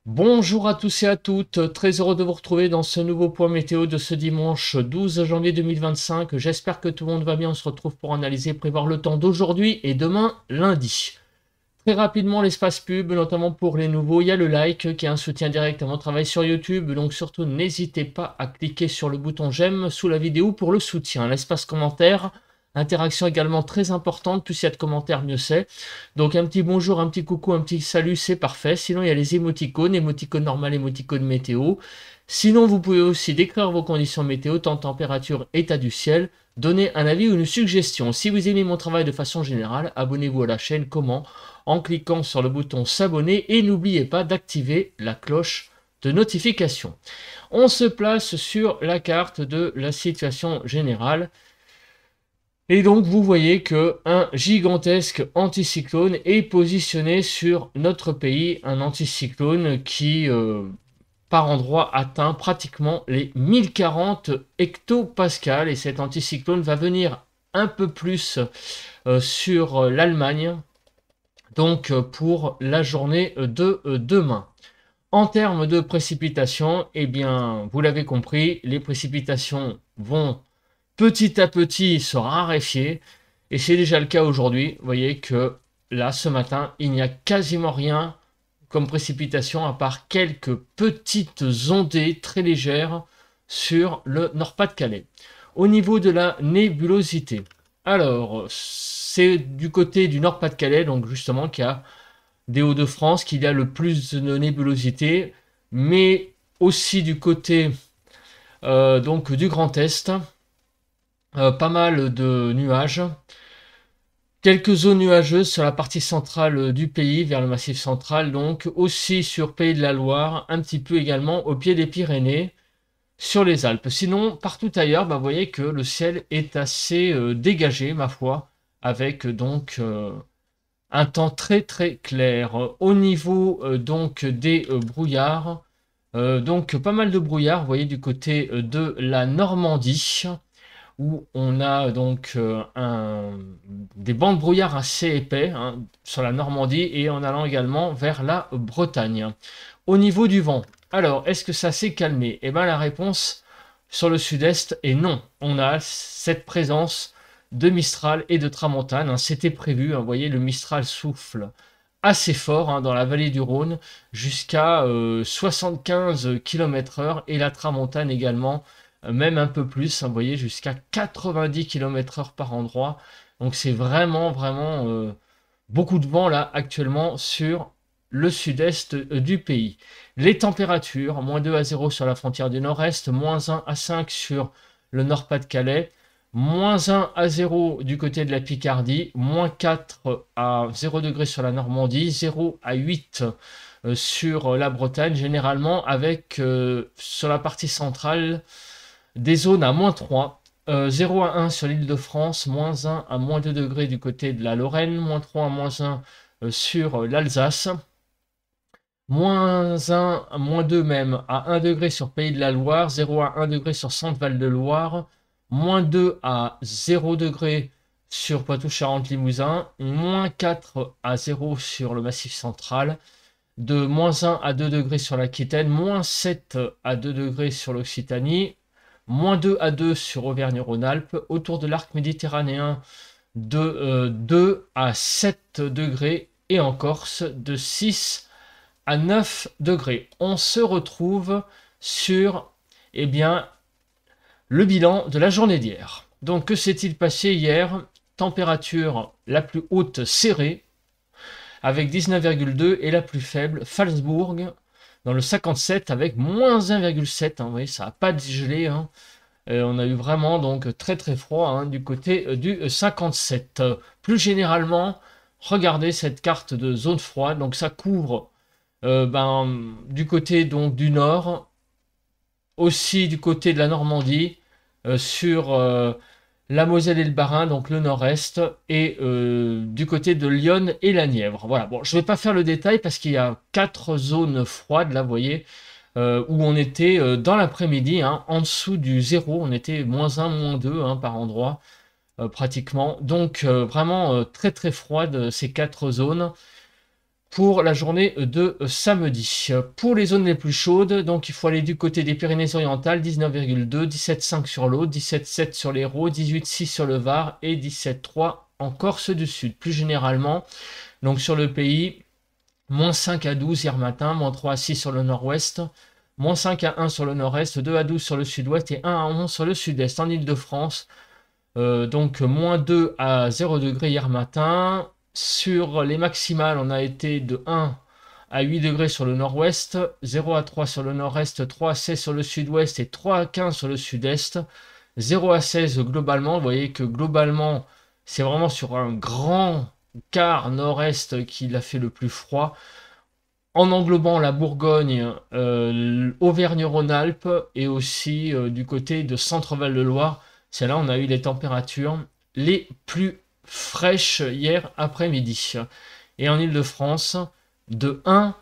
Bonjour à tous et à toutes, très heureux de vous retrouver dans ce nouveau point météo de ce dimanche 12 janvier 2025. J'espère que tout le monde va bien, on se retrouve pour analyser et prévoir le temps d'aujourd'hui et demain lundi. Très rapidement l'espace pub, notamment pour les nouveaux, il y a le like qui est un soutien direct à mon travail sur YouTube, donc surtout n'hésitez pas à cliquer sur le bouton j'aime sous la vidéo pour le soutien. L'espace commentaire, interaction également très importante, plus il y a de commentaires mieux c'est. Donc un petit bonjour, un petit coucou, un petit salut, c'est parfait. Sinon il y a les émoticônes normal, émoticônes météo. Sinon vous pouvez aussi décrire vos conditions météo, temps, température, état du ciel, donner un avis ou une suggestion. Si vous aimez mon travail de façon générale, abonnez-vous à la chaîne, comment? En cliquant sur le bouton s'abonner et n'oubliez pas d'activer la cloche de notification. On se place sur la carte de la situation générale. Et donc vous voyez que un gigantesque anticyclone est positionné sur notre pays, un anticyclone qui par endroit atteint pratiquement les 1040 hectopascales et cet anticyclone va venir un peu plus sur l'Allemagne donc pour la journée de demain. En termes de précipitations, eh bien, vous l'avez compris, les précipitations vont petit à petit se raréfier. Et c'est déjà le cas aujourd'hui. Vous voyez que là, ce matin, il n'y a quasiment rien comme précipitation à part quelques petites ondées très légères sur le Nord-Pas-de-Calais. Au niveau de la nébulosité, alors c'est du côté du Nord-Pas-de-Calais, donc justement, qu'il y a des Hauts-de-France, qu'il y a le plus de nébulosité, mais aussi du côté donc du Grand Est, pas mal de nuages. Quelques zones nuageuses sur la partie centrale du pays, vers le Massif central, donc aussi sur Pays de la Loire, un petit peu également au pied des Pyrénées, sur les Alpes. Sinon, partout ailleurs, vous voyez que le ciel est assez dégagé, ma foi, avec donc un temps très très clair. Au niveau donc des brouillards, donc pas mal de brouillards, vous voyez du côté de la Normandie, où on a donc des bancs de brouillard assez épais hein, sur la Normandie et en allant également vers la Bretagne. Au niveau du vent, alors est-ce que ça s'est calmé? Eh bien la réponse sur le sud-est est non. On a cette présence de Mistral et de Tramontane. Hein, c'était prévu, hein, vous voyez le Mistral souffle assez fort hein, dans la vallée du Rhône jusqu'à 75 km/h et la Tramontane également même un peu plus, hein, vous voyez, jusqu'à 90 km/h par endroit. Donc c'est vraiment beaucoup de vent là actuellement sur le sud-est du pays. Les températures, -2 à 0 sur la frontière du nord-est, -1 à 5 sur le nord-Pas-de-Calais, -1 à 0 du côté de la Picardie, -4 à 0 degré sur la Normandie, 0 à 8 sur la Bretagne, généralement avec sur la partie centrale des zones à -3, 0 à 1 sur l'île de France, -1 à -2 degrés du côté de la Lorraine, -3 à -1 sur l'Alsace, -1 à -2 même à 1 degré sur Pays de la Loire, 0 à 1 degré sur Centre-Val de Loire, -2 à 0 degré sur Poitou-Charentes-Limousin, -4 à 0 sur le Massif central, de -1 à 2 degrés sur l'Aquitaine, -7 à 2 degrés sur l'Occitanie, -2 à 2 sur Auvergne-Rhône-Alpes, autour de l'arc méditerranéen de 2 à 7 degrés et en Corse de 6 à 9 degrés. On se retrouve sur eh bien, le bilan de la journée d'hier. Donc que s'est-il passé hier? Température la plus haute serrée avec 19,2 et la plus faible Falsbourg dans le 57 avec -1,7. Hein, vous voyez, ça n'a pas dégelé. Hein. On a eu vraiment donc très très froid hein, du côté du 57. Plus généralement, regardez cette carte de zone froide. Donc ça couvre du côté donc du nord, aussi du côté de la Normandie, sur la Moselle et le Bas-Rhin, donc le nord-est, et du côté de Lyon et la Nièvre. Voilà, bon, je ne vais pas faire le détail parce qu'il y a 4 zones froides, là, vous voyez, où on était dans l'après-midi, hein, en dessous du zéro, on était -1, -2 hein, par endroit, pratiquement. Donc vraiment très très froide ces 4 zones. pour la journée de samedi. Pour les zones les plus chaudes, donc il faut aller du côté des Pyrénées-Orientales, 19,2, 17,5 sur l'Aude, 17,7 sur l'Hérault, 18,6 sur le Var et 17,3 en Corse du Sud. Plus généralement, donc sur le pays, moins 5 à 12 hier matin, moins 3 à 6 sur le nord-ouest, moins 5 à 1 sur le nord-est, 2 à 12 sur le sud-ouest et 1 à 11 sur le sud-est. En Ile-de-France, donc moins 2 à 0 degrés hier matin. Sur les maximales, on a été de 1 à 8 degrés sur le nord-ouest, 0 à 3 sur le nord-est, 3 à 16 sur le sud-ouest et 3 à 15 sur le sud-est. 0 à 16 globalement. Vous voyez que globalement, c'est vraiment sur un grand quart nord-est qu'il a fait le plus froid. En englobant la Bourgogne, Auvergne-Rhône-Alpes et aussi du côté de Centre-Val de Loire. C'est là où on a eu les températures les plus fraîches hier après-midi. Et en Ile-de-France, de 1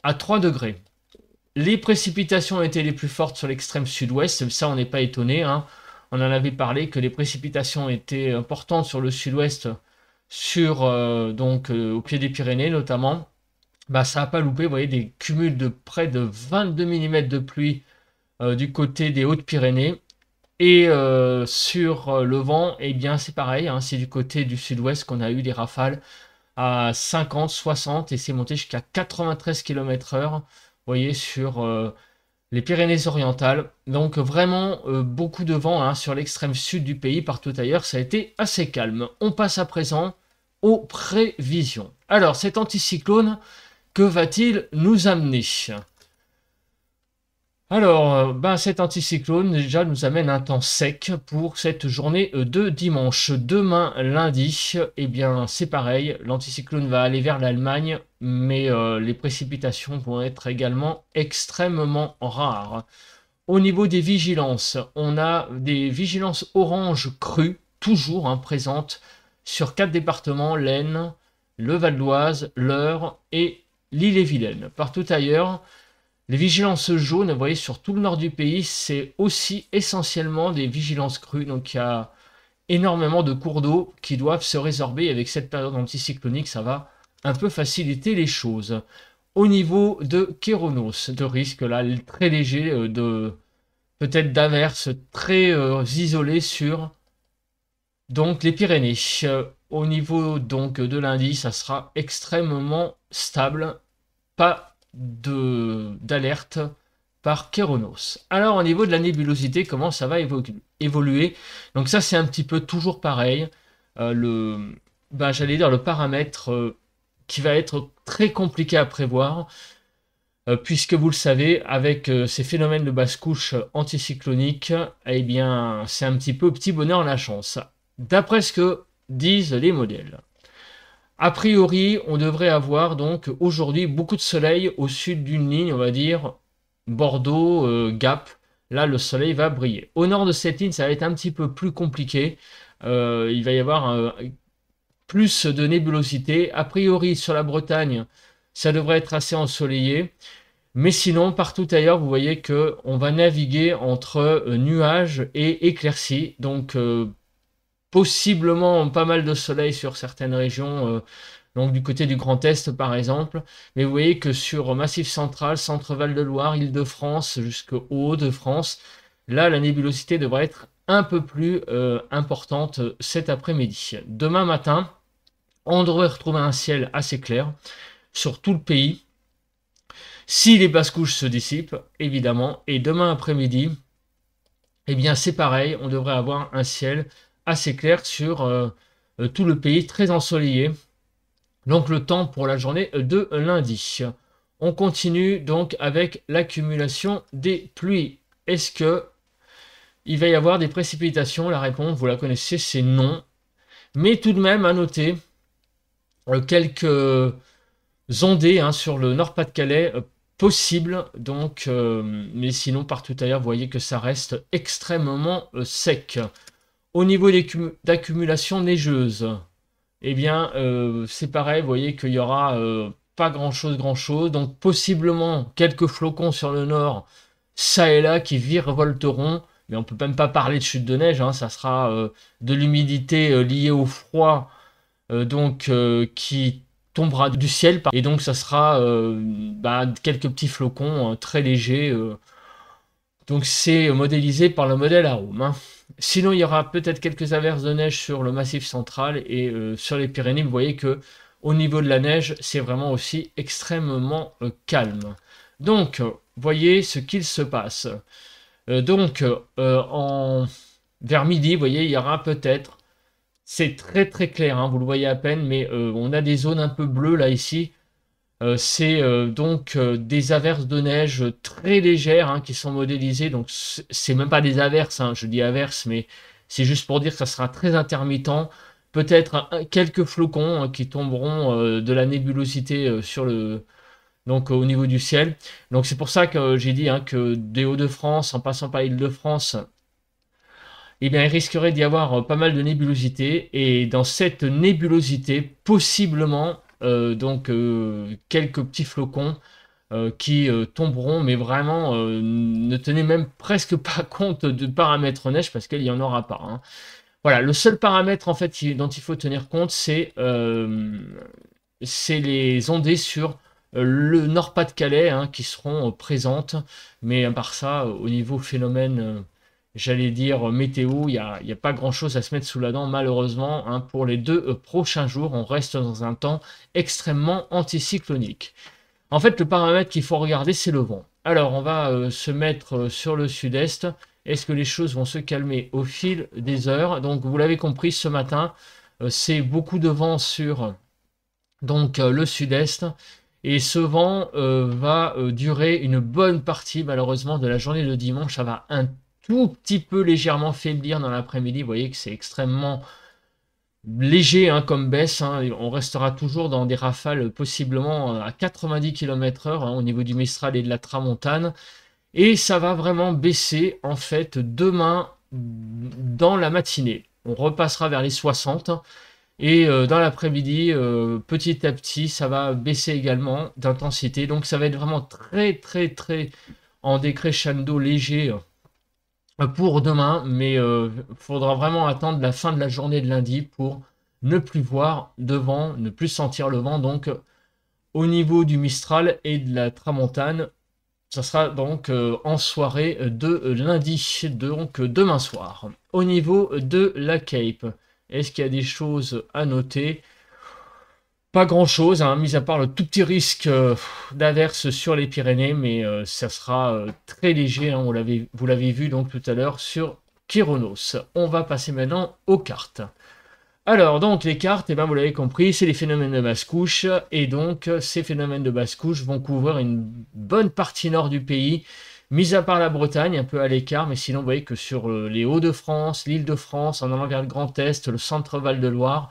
à 3 degrés. Les précipitations étaient les plus fortes sur l'extrême sud-ouest, ça on n'est pas étonné. Hein. On en avait parlé que les précipitations étaient importantes sur le sud-ouest, au pied des Pyrénées notamment. Bah, ça n'a pas loupé, vous voyez des cumuls de près de 22 mm de pluie du côté des Hautes-Pyrénées. Et sur le vent, eh bien c'est pareil, hein, c'est du côté du sud-ouest qu'on a eu des rafales à 50, 60 et c'est monté jusqu'à 93 km/h, vous voyez, sur les Pyrénées-Orientales. Donc vraiment beaucoup de vent hein, sur l'extrême sud du pays, partout ailleurs, ça a été assez calme. On passe à présent aux prévisions. Alors cet anticyclone, que va-t-il nous amener ? Alors, cet anticyclone déjà nous amène un temps sec pour cette journée de dimanche. Demain, lundi, eh bien c'est pareil, l'anticyclone va aller vers l'Allemagne, mais les précipitations vont être également extrêmement rares. Au niveau des vigilances, on a des vigilances orange crues, toujours hein, présentes sur 4 départements, l'Aisne, le Val d'Oise, l'Eure et l'Ille-et-Vilaine. Partout ailleurs, les vigilances jaunes, vous voyez, sur tout le nord du pays, c'est aussi essentiellement des vigilances crues. Donc il y a énormément de cours d'eau qui doivent se résorber. Avec cette période anticyclonique, ça va un peu faciliter les choses. Au niveau de Kéronos, de risque là, très léger, peut-être d'averses très isolées sur donc les Pyrénées. Au niveau donc de lundi, ça sera extrêmement stable. Pas d'alerte par Kéronos. Alors au niveau de la nébulosité, comment ça va évoluer? Donc ça c'est un petit peu toujours pareil. J'allais dire le paramètre qui va être très compliqué à prévoir, puisque vous le savez, avec ces phénomènes de basse couche anticycloniques, eh bien c'est un petit peu petit bonheur la chance. D'après ce que disent les modèles. A priori, on devrait avoir donc aujourd'hui beaucoup de soleil au sud d'une ligne, on va dire Bordeaux, Gap. Là, le soleil va briller. Au nord de cette ligne, ça va être un petit peu plus compliqué. Il va y avoir plus de nébulosité. A priori, sur la Bretagne, ça devrait être assez ensoleillé. Mais sinon, partout ailleurs, vous voyez qu'on va naviguer entre nuages et éclaircies. Donc, possiblement pas mal de soleil sur certaines régions, donc du côté du Grand Est par exemple, mais vous voyez que sur Massif Central, Centre-Val de Loire, Île-de-France jusqu'au Hauts-de-France, là la nébulosité devrait être un peu plus importante cet après-midi. Demain matin, on devrait retrouver un ciel assez clair sur tout le pays, si les basses couches se dissipent évidemment, et demain après-midi, eh bien c'est pareil, on devrait avoir un ciel assez clair sur tout le pays, très ensoleillé. Donc le temps pour la journée de lundi. On continue donc avec l'accumulation des pluies. Est-ce que il va y avoir des précipitations? La réponse, vous la connaissez, c'est non. Mais tout de même à noter quelques ondées hein, sur le Nord-Pas-de-Calais possibles. Donc, mais sinon partout ailleurs, vous voyez que ça reste extrêmement sec. Au niveau d'accumulation neigeuse, eh bien, c'est pareil, vous voyez qu'il y aura pas grand-chose, donc possiblement quelques flocons sur le nord, ça et là, qui virevolteront, mais on peut même pas parler de chute de neige, hein, ça sera de l'humidité liée au froid, qui tombera du ciel. Et donc ça sera quelques petits flocons très légers. Donc c'est modélisé par le modèle Arome, hein. Sinon, il y aura peut-être quelques averses de neige sur le Massif central et sur les Pyrénées. Vous voyez que au niveau de la neige, c'est vraiment aussi extrêmement calme. Donc, voyez ce qu'il se passe. Vers midi, vous voyez, il y aura peut-être, c'est très très clair, hein, vous le voyez à peine, mais on a des zones un peu bleues là ici. C'est des averses de neige très légères, hein, qui sont modélisées. Donc c'est même pas des averses, hein, je dis averses, mais c'est juste pour dire que ça sera très intermittent. Peut-être quelques flocons, hein, qui tomberont de la nébulosité au niveau du ciel. Donc c'est pour ça que j'ai dit, hein, que des Hauts-de-France, en passant par l'Île-de-France, eh bien, il risquerait d'y avoir pas mal de nébulosité. Et dans cette nébulosité, possiblement, quelques petits flocons qui tomberont, mais vraiment, ne tenez même presque pas compte de paramètres neige parce qu'il n'y en aura pas, hein. Voilà, le seul paramètre en fait dont il faut tenir compte, c'est les ondées sur le Nord-Pas-de-Calais, hein, qui seront présentes. Mais à part ça, au niveau phénomène, j'allais dire météo, il n'y a pas grand-chose à se mettre sous la dent, malheureusement, hein. Pour les 2 prochains jours, on reste dans un temps extrêmement anticyclonique. En fait, le paramètre qu'il faut regarder, c'est le vent. Alors, on va se mettre sur le sud-est. Est-ce que les choses vont se calmer au fil des heures? Donc, vous l'avez compris, ce matin, c'est beaucoup de vent sur le sud-est. Et ce vent va durer une bonne partie, malheureusement, de la journée de dimanche. Ça va un tout petit peu légèrement faiblir dans l'après-midi. Vous voyez que c'est extrêmement léger, hein, comme baisse, hein. On restera toujours dans des rafales possiblement à 90 km/h, hein, au niveau du Mistral et de la Tramontane. Et ça va vraiment baisser en fait demain dans la matinée. On repassera vers les 60. Et dans l'après-midi, petit à petit, ça va baisser également d'intensité. Donc ça va être vraiment très très très en décrescendo léger pour demain. Mais il faudra vraiment attendre la fin de la journée de lundi pour ne plus voir de vent, ne plus sentir le vent. Donc au niveau du Mistral et de la Tramontane, ça sera donc en soirée de lundi, donc demain soir. Au niveau de la Cape, est-ce qu'il y a des choses à noter? Pas grand-chose, hein, mis à part le tout petit risque d'averse sur les Pyrénées, mais ça sera très léger, hein, vous l'avez vu donc tout à l'heure sur Kyronos. On va passer maintenant aux cartes. Alors, donc, les cartes, vous l'avez compris, c'est les phénomènes de basse couche. Et donc, ces phénomènes de basse couche vont couvrir une bonne partie nord du pays, mis à part la Bretagne, un peu à l'écart. Mais sinon, vous voyez que sur les Hauts-de-France, l'Île-de-France, en allant vers le Grand Est, le centre Val-de-Loire,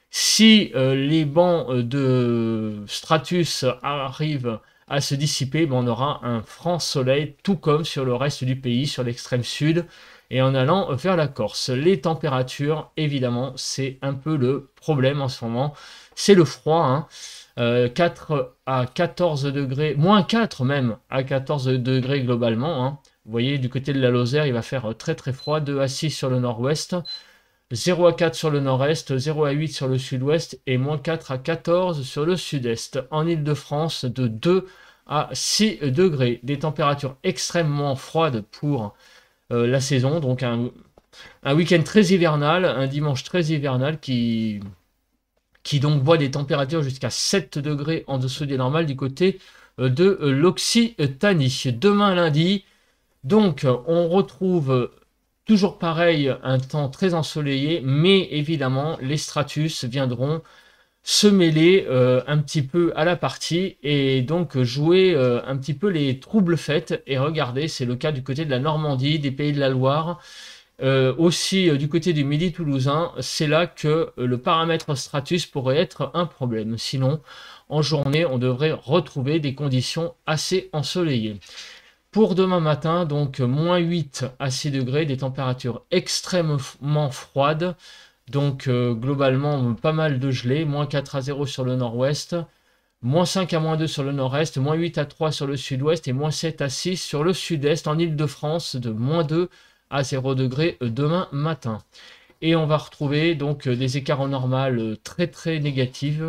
si les bancs de stratus arrivent à se dissiper, on aura un franc soleil, tout comme sur le reste du pays, sur l'extrême sud. Et en allant vers la Corse, les températures, évidemment, c'est un peu le problème en ce moment. C'est le froid, hein. 4 à 14 degrés, moins 4 même, à 14 degrés globalement, hein. Vous voyez, du côté de la Lozère, il va faire très très froid, 2 à 6 sur le nord-ouest, 0 à 4 sur le nord-est, 0 à 8 sur le sud-ouest, et moins 4 à 14 sur le sud-est. En Île-de-France, de 2 à 6 degrés. Des températures extrêmement froides pour la saison, donc un week-end très hivernal, un dimanche très hivernal qui donc voit des températures jusqu'à 7 degrés en dessous des normales du côté de l'Occitanie. Demain lundi, donc on retrouve toujours pareil, un temps très ensoleillé, mais évidemment les stratus viendront se mêler un petit peu à la partie et donc jouer un petit peu les troubles fêtes. Et regardez, c'est le cas du côté de la Normandie, des Pays de la Loire, aussi du côté du Midi toulousain. C'est là que le paramètre stratus pourrait être un problème. Sinon, en journée, on devrait retrouver des conditions assez ensoleillées. Pour demain matin, donc moins 8 à 6 degrés, des températures extrêmement froides. Donc globalement pas mal de gelée, moins 4 à 0 sur le nord-ouest, moins 5 à moins 2 sur le nord-est, moins 8 à 3 sur le sud-ouest et moins 7 à 6 sur le sud-est. En Île-de-France, de moins 2 à 0 degrés demain matin. Et on va retrouver donc des écarts en normal très très négatifs,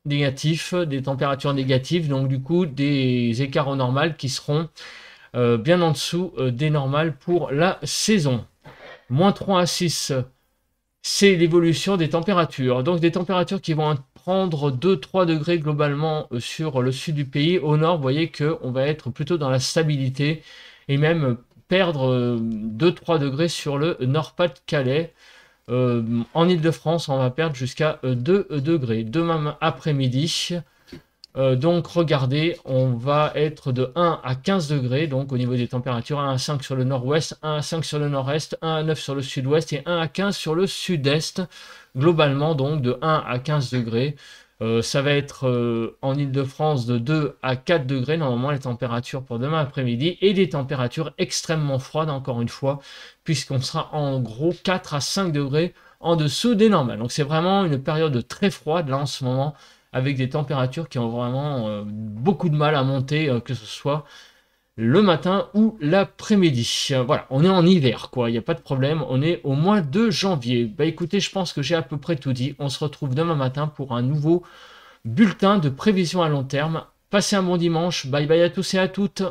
négatifs, des températures négatives, donc du coup des écarts au normal qui seront bien en dessous des normales pour la saison. Moins 3 à 6, c'est l'évolution des températures. Donc des températures qui vont prendre 2-3 degrés globalement sur le sud du pays. Au nord, vous voyez qu'on va être plutôt dans la stabilité et même perdre 2-3 degrés sur le Nord-Pas-de-Calais. En Ile-de-France, on va perdre jusqu'à 2 degrés. Demain après-midi, donc regardez, on va être de 1 à 15 degrés, donc au niveau des températures, 1 à 5 sur le nord-ouest, 1 à 5 sur le nord-est, 1 à 9 sur le sud-ouest et 1 à 15 sur le sud-est. Globalement, donc de 1 à 15 degrés. Ça va être en Ile-de-France de 2 à 4 degrés, normalement les températures pour demain après-midi, et des températures extrêmement froides, encore une fois, puisqu'on sera en gros 4 à 5 degrés en dessous des normales. Donc c'est vraiment une période très froide là en ce moment, avec des températures qui ont vraiment beaucoup de mal à monter, que ce soit le matin ou l'après-midi. Voilà, on est en hiver, quoi, il n'y a pas de problème, on est au mois de janvier. Bah écoutez, je pense que j'ai à peu près tout dit. On se retrouve demain matin pour un nouveau bulletin de prévision à long terme. Passez un bon dimanche, bye bye à tous et à toutes.